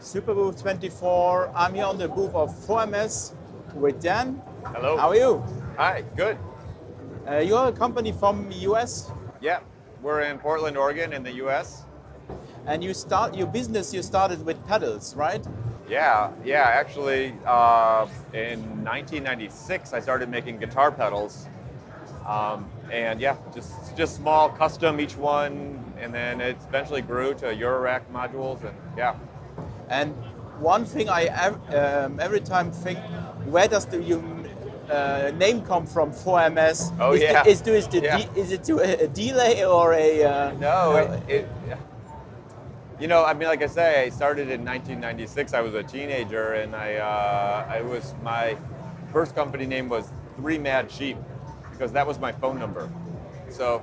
Superbooth 24. I'm here on the booth of 4MS with Dan. Hello. How are you? Hi, good. You're a company from US, Yeah, we're in Portland, Oregon in the US. and you started with pedals, right? Yeah, actually in 1996 I started making guitar pedals. And yeah, just small, custom each one, and then it eventually grew to Eurorack modules, and yeah. And one thing I every time think, where does the name come from? 4MS. Oh, is yeah. Is it a delay or a? No, I mean, like I say, I started in 1996. I was a teenager, and my first company name was Three Mad Sheep, because that was my phone number. So,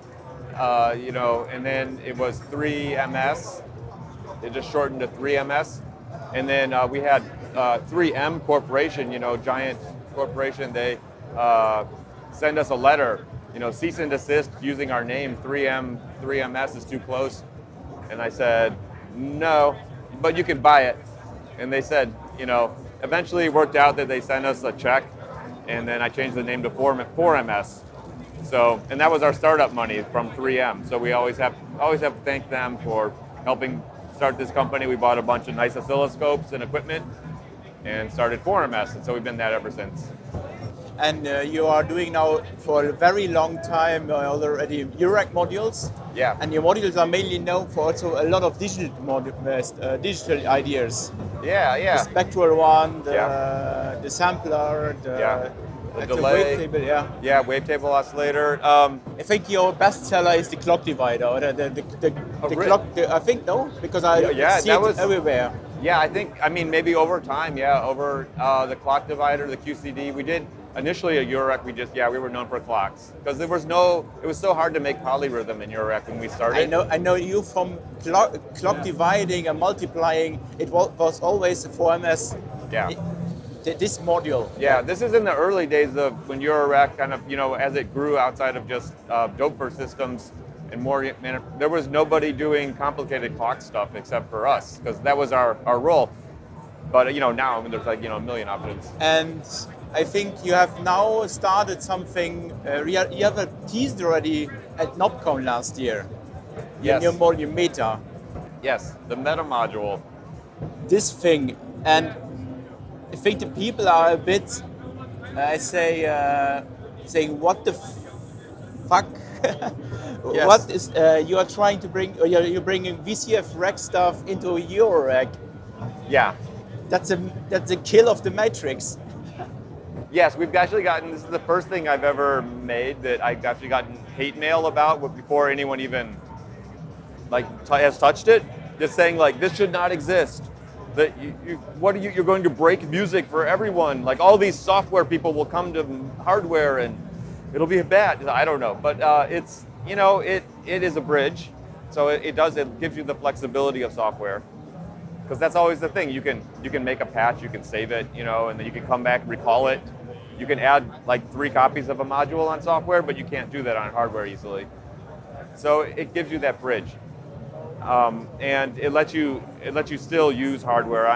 and then it was 3MS. It just shortened to 3MS. And then we had 3M Corporation, giant corporation. They send us a letter, cease and desist using our name. 3MS is too close. And I said, no, but you can buy it. And they said, eventually it worked out that they sent us a check, and then I changed the name to 4MS. So, and that was our startup money from 3M. So we always have to thank them for helping start this company. We bought a bunch of nice oscilloscopes and equipment and started 4MS, and so we've been that ever since. And you are doing now for a very long time already Eurorack modules. Yeah. And your modules are mainly known for also a lot of digital ideas. Yeah. The spectral one, the sampler, the delay. wavetable, yeah. Yeah, wavetable oscillator. I think your best seller is the clock divider, or the clock. I think no, because I see it everywhere. Yeah, I mean maybe over time, over the clock divider, the QCD. We did initially a Eurorack. We were known for clocks because it was so hard to make polyrhythm in Eurorack when we started. I know you from clock dividing and multiplying. It was always a 4MS. Yeah. This module. Yeah, this is in the early days of when Eurorack kind of, as it grew outside of just Doper systems and more, there was nobody doing complicated clock stuff except for us, because that was our role. But, now there's like, a million options. And I think you have now started something, you have a teased already at NobCon last year. Yes. In your module Meta. Yes, the Meta module. This thing, and I think the people are a bit, saying, what the fuck? Yes. What is you are trying to bring? You're bringing VCV Rack stuff into a Eurorack. Yeah. That's a kill of the matrix. Yes, we've actually gotten. This is the first thing I've ever made that I've actually gotten hate mail about before anyone even has touched it. Just saying this should not exist. That you're going to break music for everyone. Like all these software people will come to hardware and it'll be bad. I don't know, but it's it is a bridge, so it gives you the flexibility of software, because that's always the thing. You can make a patch, you can save it, and then you can come back and recall it. You can add 3 copies of a module on software, but you can't do that on hardware easily. So it gives you that bridge. And it lets you still use hardware.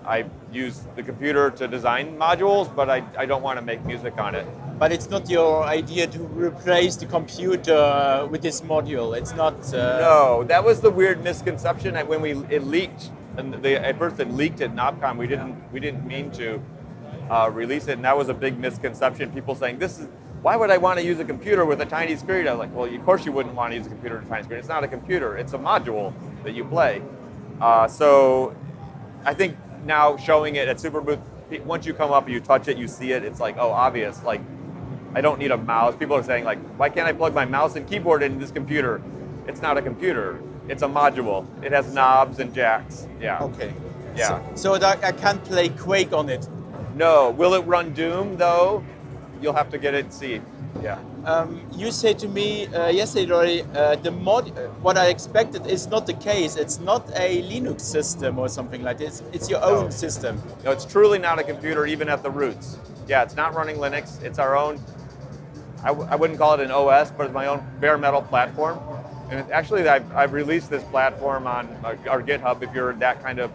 I use the computer to design modules, but I don't want to make music on it. But it's not your idea to replace the computer with this module. It's not. No, that was the weird misconception when it leaked. And at first it leaked at NobCon. We didn't mean to release it, and that was a big misconception. People saying why would I want to use a computer with a tiny screen? I was like, well, of course you wouldn't want to use a computer with a tiny screen. It's not a computer. It's a module that you play. So I think now showing it at Superbooth, once you come up and you touch it, you see it, it's obvious. I don't need a mouse. People are saying, why can't I plug my mouse and keyboard into this computer? It's not a computer. It's a module. It has knobs and jacks. Yeah. Okay. Yeah. So that I can't play Quake on it? No. Will it run Doom, though? You'll have to get it and see. Yeah. You said to me yesterday already, what I expected is not the case. It's not a Linux system or something like this. It's your own system. No, it's truly not a computer, even at the roots. Yeah, it's not running Linux. It's our own. I wouldn't call it an OS, but it's my own bare metal platform. And actually, I've released this platform on our GitHub. If you're that kind of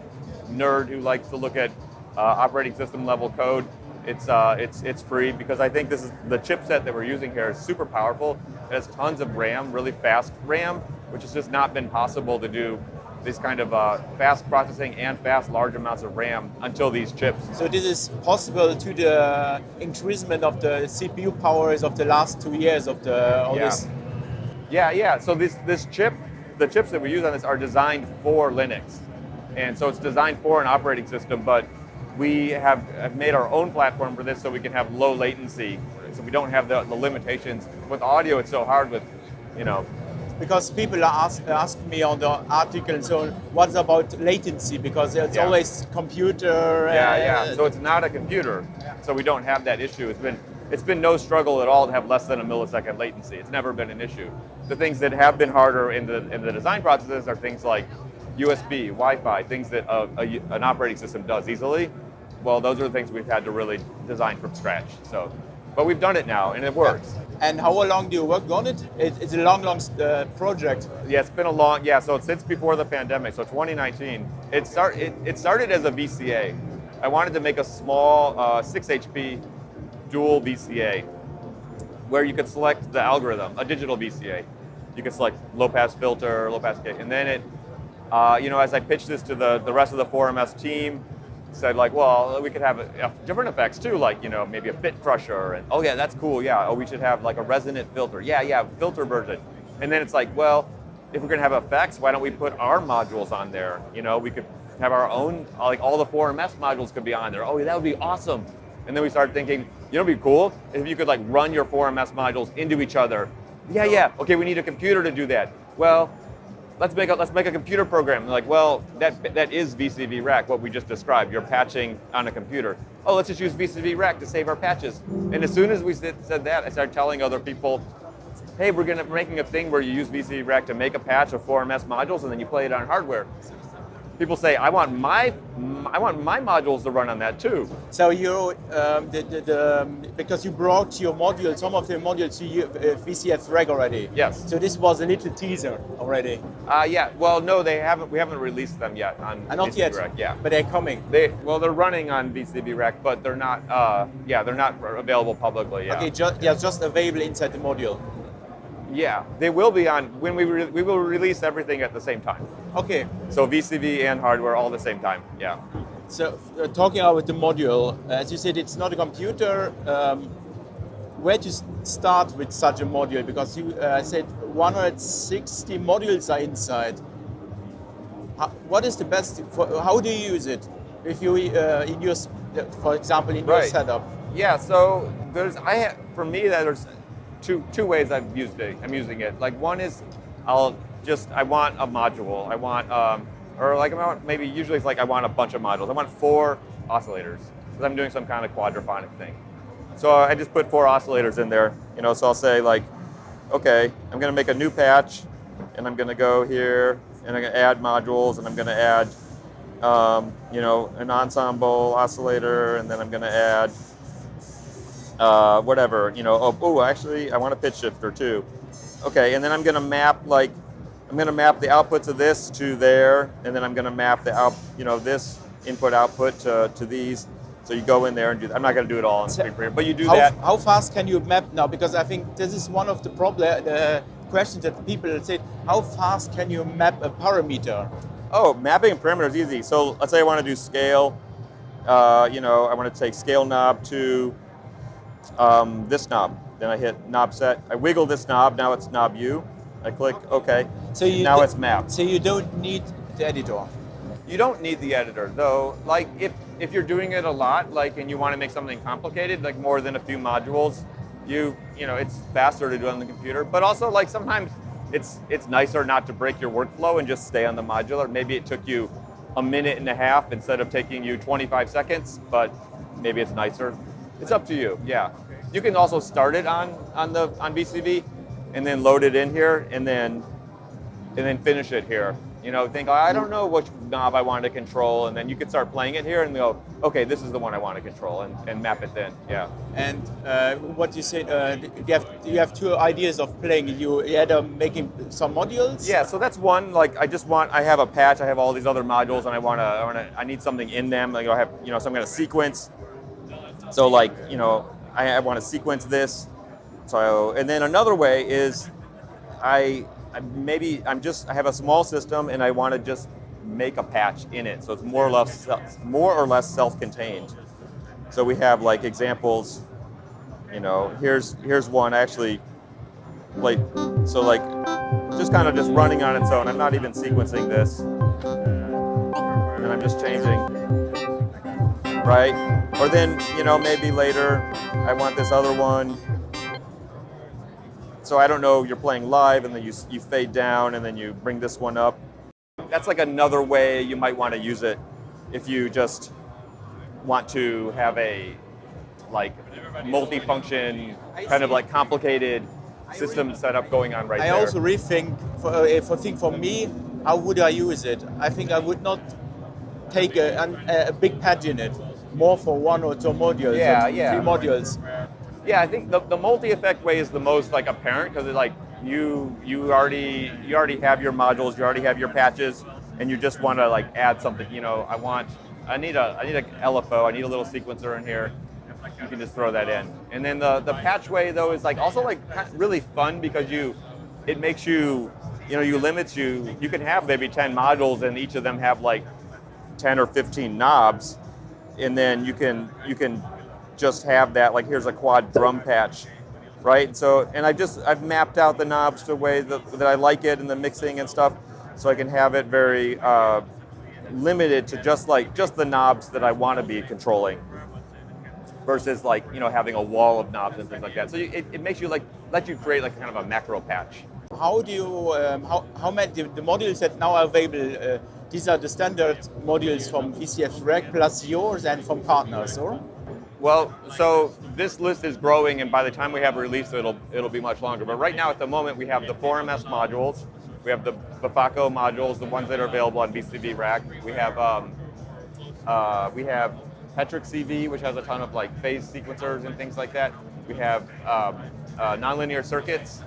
nerd who likes to look at operating system level code, it's free, because I think this is the chipset that we're using here is super powerful. It has tons of RAM, really fast RAM, which has just not been possible to do this kind of fast processing and fast large amounts of RAM until these chips. So this is possible to the increasement of the CPU powers of the last 2 years of this. Yeah. So this chip, the chips that we use on this are designed for Linux, and so it's designed for an operating system. But we have made our own platform for this, so we can have low latency. So we don't have the limitations with audio. It's so hard with, Because people are ask me on the article and so on, what's about latency? Because it's always computer. So it's not a computer, so we don't have that issue. It's been no struggle at all to have less than a millisecond latency. It's never been an issue. The things that have been harder in the design processes are things like USB, Wi-Fi, things that an operating system does easily. Well, those are the things we've had to really design from scratch. So, but we've done it now, and it works. And how long do you work on it? It's a long project. Yeah, it's been a long, so since before the pandemic, so 2019. It started as a VCA. I wanted to make a small 6 HP dual VCA where you could select the algorithm, a digital VCA. You could select low pass filter, low pass gate, and then it, as I pitched this to the rest of the 4MS team, said like, well, we could have different effects too, like, maybe a bit crusher, and oh yeah, that's cool, yeah, oh, we should have like a resonant filter, yeah, filter version. And then it's like, well, if we're gonna have effects, why don't we put our modules on there? We could have our own, like all the 4MS modules could be on there. Oh, that would be awesome. And then we started thinking, it'd be cool if you could like run your 4MS modules into each other. Yeah, okay, we need a computer to do that. Well, let's make a computer program. And like, well, that is VCV Rack, what we just described. You're patching on a computer. Oh, let's just use VCV Rack to save our patches. And as soon as we said that, I started telling other people, hey, we're making a thing where you use VCV Rack to make a patch of 4MS modules, and then you play it on hardware. People say, I want my modules to run on that too. So you, because you brought your module, some of the modules to VCF Rack already. Yes. So this was a little teaser already. Yeah. Well, no, they haven't. We haven't released them yet on not VCV yet. Rack. Yeah. But they're coming. They're running on VCV Rack, but they're not. They're not available publicly. Yeah. Okay. They're just available inside the module. Yeah, they will be on when we will release everything at the same time. Okay. So VCV and hardware all at the same time. Yeah. So talking about the module, as you said, it's not a computer. Where to start with such a module? Because you said 160 modules are inside. What is the best? How do you use it? If you for example, in your setup. Yeah. So for me there's two ways I'm using it. Like one is I want a module. I want usually it's like I want a bunch of modules. I want 4 oscillators because I'm doing some kind of quadraphonic thing. So I just put 4 oscillators in there. So I'll say like, okay, I'm going to make a new patch, and I'm going to go here and I'm going to add modules, and I'm going to add an ensemble oscillator, and then I'm going to add whatever, actually I want a pitch shifter too. Okay, and then I'm gonna map the outputs of this to there, and then I'm gonna map the this input output to these. So you go in there and do that. I'm not gonna do it all on screen printer, but you do that. How fast can you map now? Because I think this is one of the questions that people say, how fast can you map a parameter? Oh, mapping a parameter is easy. So let's say I want to do scale, I want to take scale knob to this knob. Then I hit knob set. I wiggle this knob. Now it's knob U. I click OK. So now it's mapped. So you don't need the editor. You don't need the editor, though. Like if you're doing it a lot, and you want to make something complicated, like more than a few modules, it's faster to do on the computer. But also, sometimes it's nicer not to break your workflow and just stay on the modular. Maybe it took you a minute and a half instead of taking you 25 seconds, but maybe it's nicer. It's up to you. Yeah. You can also start it on VCV and then load it in here, and then and then finish it here. You know, think, oh, I don't know which knob I want to control, and then you could start playing it here and go, okay, this is the one I want to control, and map it then, yeah. And what you said, you have two ideas of playing. You either making some modules. Yeah, so that's one. Like, I have a patch. I have all these other modules, and I need something in them. Like, I have, you know, some kind of sequence. So, like, you know, I want to sequence this. So, and then another way is, I have a small system, and I want to just make a patch in it. So it's more or less self-contained. So we have like examples. You know, here's one actually. Like, so like, just kind of just running on its own. I'm not even sequencing this, and I'm just changing, right? Or then, you know, maybe later I want this other one. So I don't know, you're playing live, and then you fade down, and then you bring this one up. That's like another way you might want to use it if you just want to have a like multi-function, kind of like complicated system setup going on right there. I also rethink, for me, how would I use it? I think I would not take a big patch in it, more for one or two modules, three modules. Yeah, I think the multi-effect way is the most like apparent, because it's like you already have your modules, you already have your patches, and you just want to like add something. You know, I need a LFO, I need a little sequencer in here. You can just throw that in. And then the patch way though is like also like really fun, because it makes you you can have maybe 10 modules, and each of them have like 10 or 15 knobs, and then you can just have that, like here's a quad drum patch, right? So, and I've mapped out the knobs to a way that I like it, and the mixing and stuff, so I can have it very limited to just the knobs that I want to be controlling, versus like, you know, having a wall of knobs and things like that. So it makes you like, let you create like kind of a macro patch. How do you, how many, the modules that now are available, these are the standard modules from VCV Rack plus yours and from partners, or? Well, so this list is growing, and by the time we have a release, it'll be much longer. But right now, at the moment, we have the 4MS modules, we have the Bafaco modules, the ones that are available on VCV Rack. We have Petric CV, which has a ton of like phase sequencers and things like that. We have nonlinear circuits,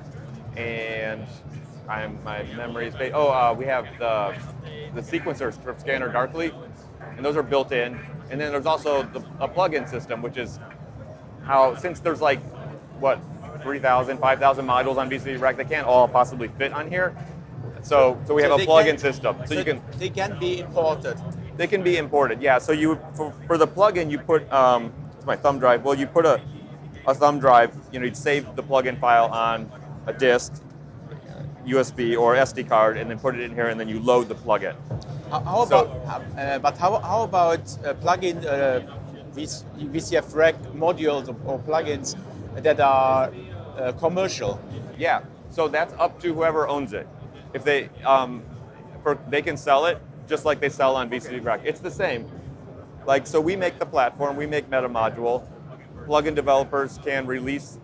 and my memory is fade. We have the sequencers from Scanner Darkly, and those are built in. And then there's also a plug-in system, which is how, since there's like, what, 3,000, 5,000 modules on VCV Rack, they can't all possibly fit on here. So we have a plug-in system. So they can be imported. They can be imported, yeah. So for the plug-in, you put, it's my thumb drive, well, you put a thumb drive, you know, you'd save the plug-in file on a disk, USB or SD card, and then put it in here, and then you load the plug-in. How about plug-in VCV Rack modules or plugins that are commercial? Yeah, so that's up to whoever owns it. If they they can sell it just like they sell on VCV Rack. It's the same. Like, so we make the platform, we make Meta Module. Plugin developers can release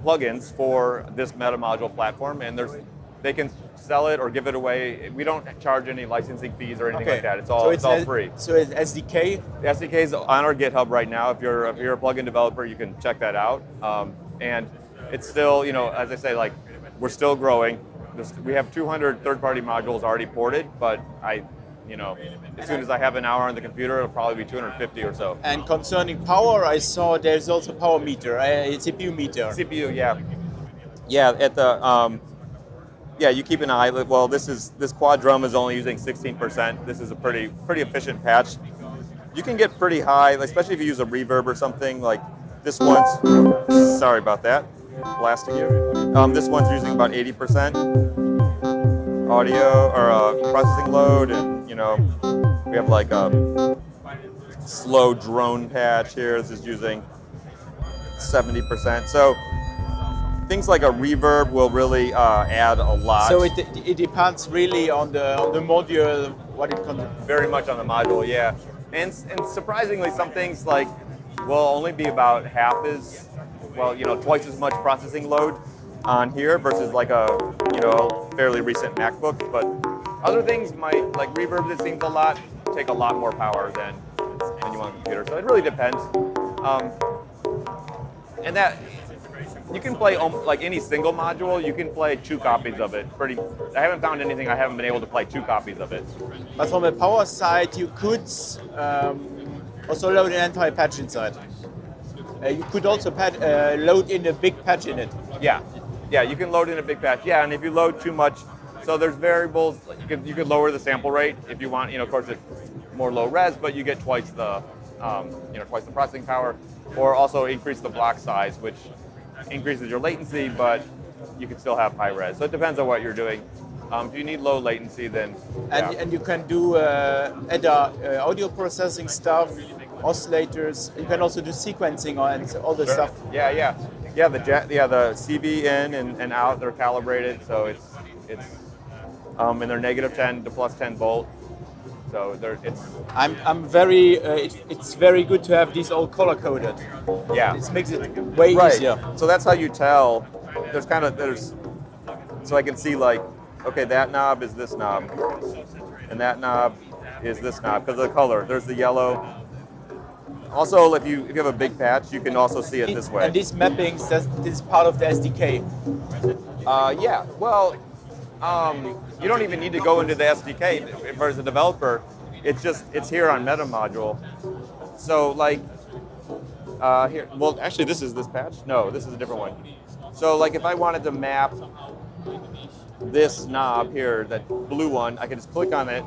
plugins for this Meta Module platform, and they can sell it or give it away. We don't charge any licensing fees or anything like that. It's all free. So it's SDK? The SDK is on our GitHub right now. If you're a plugin developer, you can check that out. And it's still, you know, as I say, like, we're still growing. We have 200 third-party modules already ported, but as soon as I have an hour on the computer, it'll probably be 250 or so. And concerning power, I saw there's also power meter, CPU meter. CPU, yeah. Yeah, at the you keep an eye. Well, this quad drum is only using 16%. This is a pretty efficient patch. You can get pretty high, especially if you use a reverb or something. Like this one's, sorry about that, blasting you. This one's using about 80% audio or processing load, and we have like a slow drone patch here. This is using 70%. So things like a reverb will really add a lot. So it depends really on the module, what it can do. Very much on the module, yeah. And surprisingly, some things like will only be about half as, twice as much processing load. on here versus like a fairly recent MacBook. But other things might, like reverb, it seems a lot, take a lot more power than you want on a computer. So it really depends. And that you can play like any single module. You can play 2 copies of it. I haven't found anything I haven't been able to play 2 copies of it. But from a power side, you could also load an entire patch inside. You could also load in a big patch in it. Yeah, you can load in a big patch. Yeah, and if you load too much, so there's variables. You could lower the sample rate if you want. Of course, it's more low res, but you get twice the processing power, or also increase the block size, which increases your latency, but you can still have high res. So it depends on what you're doing. If you need low latency, then and you can do audio processing stuff, oscillators. You can also do sequencing and all this stuff. Yeah. The CV in and out, they're calibrated, so it's and they're -10 to +10 volt. So it's. It's very good to have these all color coded. Yeah. It makes it way easier. So that's how you tell. So I can see like, okay, that knob is this knob, and that knob is this knob because of the color. There's the yellow. Also, if you have a big patch, you can also see it this way. And these mappings, this is part of the SDK. Yeah. Well, you don't even need to go into the SDK as a developer. It's here on Meta module. So like here. Well, actually, this is this patch. No, this is a different one. So like if I wanted to map this knob here, that blue one, I can just click on it,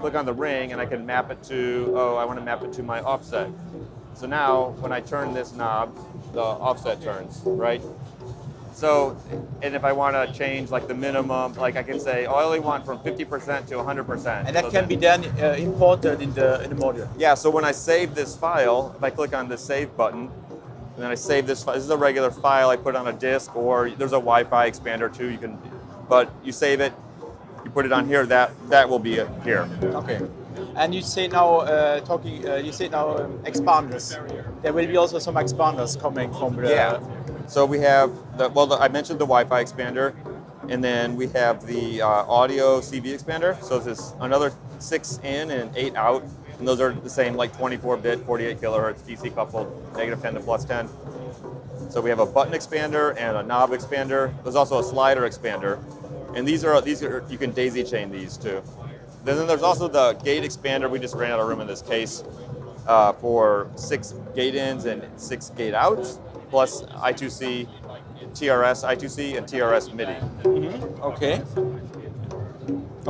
click on the ring, and I can map it to, I want to map it to my offset. So now when I turn this knob, the offset turns, right? So, and if I want to change like the minimum, like I can say, I only want from 50% to 100%. And that can be then imported in the module. Yeah, so when I save this file, if I click on the save button, and then I save this file, this is a regular file I put on a disk, or there's a Wi-Fi expander too, but you save it, you put it on here, that will be here. Okay. And you say now, expanders. There will be also some expanders coming from the... Yeah. So we have, I mentioned the Wi-Fi expander, and then we have the audio CV expander. So this is another 6 in and 8 out, and those are the same, like 24-bit, 48 kilohertz, DC coupled, -10 to +10. So we have a button expander and a knob expander. There's also a slider expander, and these are you can daisy chain these too. Then there's also the gate expander. We just ran out of room in this case for 6 gate ins and 6 gate outs, plus I2C, TRS I2C, and TRS MIDI. Mm-hmm.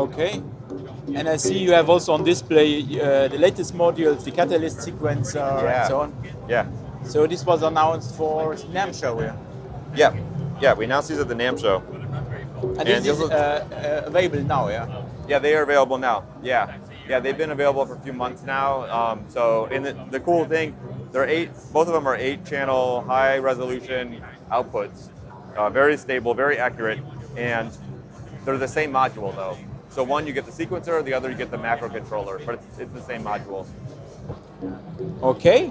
Okay. And I see you have also on display the latest modules, the catalyst sequencer, and so on. Yeah. So this was announced for NAMM show, yeah? Yeah. We announced these at the NAMM show. And this is available now, yeah? Yeah, they are available now. Yeah, they've been available for a few months now. So, the cool thing, both of them are 8-channel, high-resolution outputs, very stable, very accurate, and they're the same module though. So one you get the sequencer, the other you get the macro controller, but it's the same module. Okay,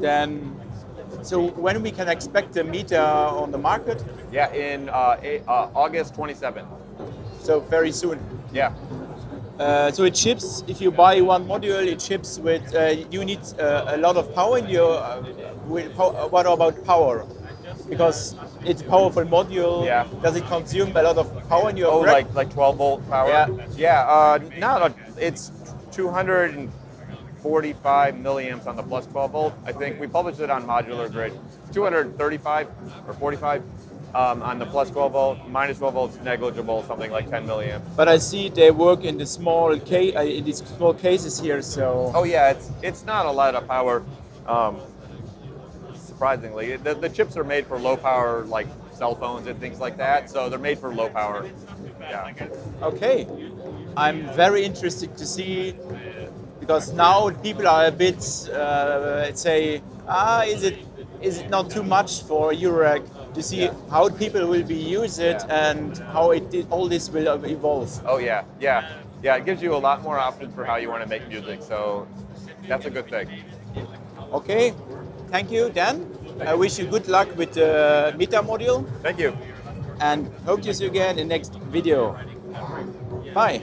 then. So when we can expect the meter on the market? Yeah, in August 27th. So very soon. Yeah. So it ships, if you buy one module, it ships with, you need a lot of power in your, what about power? Because it's a powerful module. Yeah. Does it consume a lot of power in your rack? like 12 volt power? Yeah. It's 245 milliamps on the plus 12 volt. I think we published it on Modular Grid. 235 or 45 on the plus 12 volt. Minus 12 volts negligible, something like 10 milliamps. But I see they work in the in these small cases here. So. Oh yeah, it's not a lot of power. Surprisingly, the chips are made for low power, like cell phones and things like that. So they're made for low power. Yeah. Okay, I'm very interested to see, because now people are a bit, let's say, is it not too much for Eurorack, to see how people will use it and how all this will evolve. Oh yeah. It gives you a lot more options for how you want to make music. So that's a good thing. Okay. Thank you, Dan. I wish you good luck with the Meta module. Thank you. and hope to see you again in next video. Bye.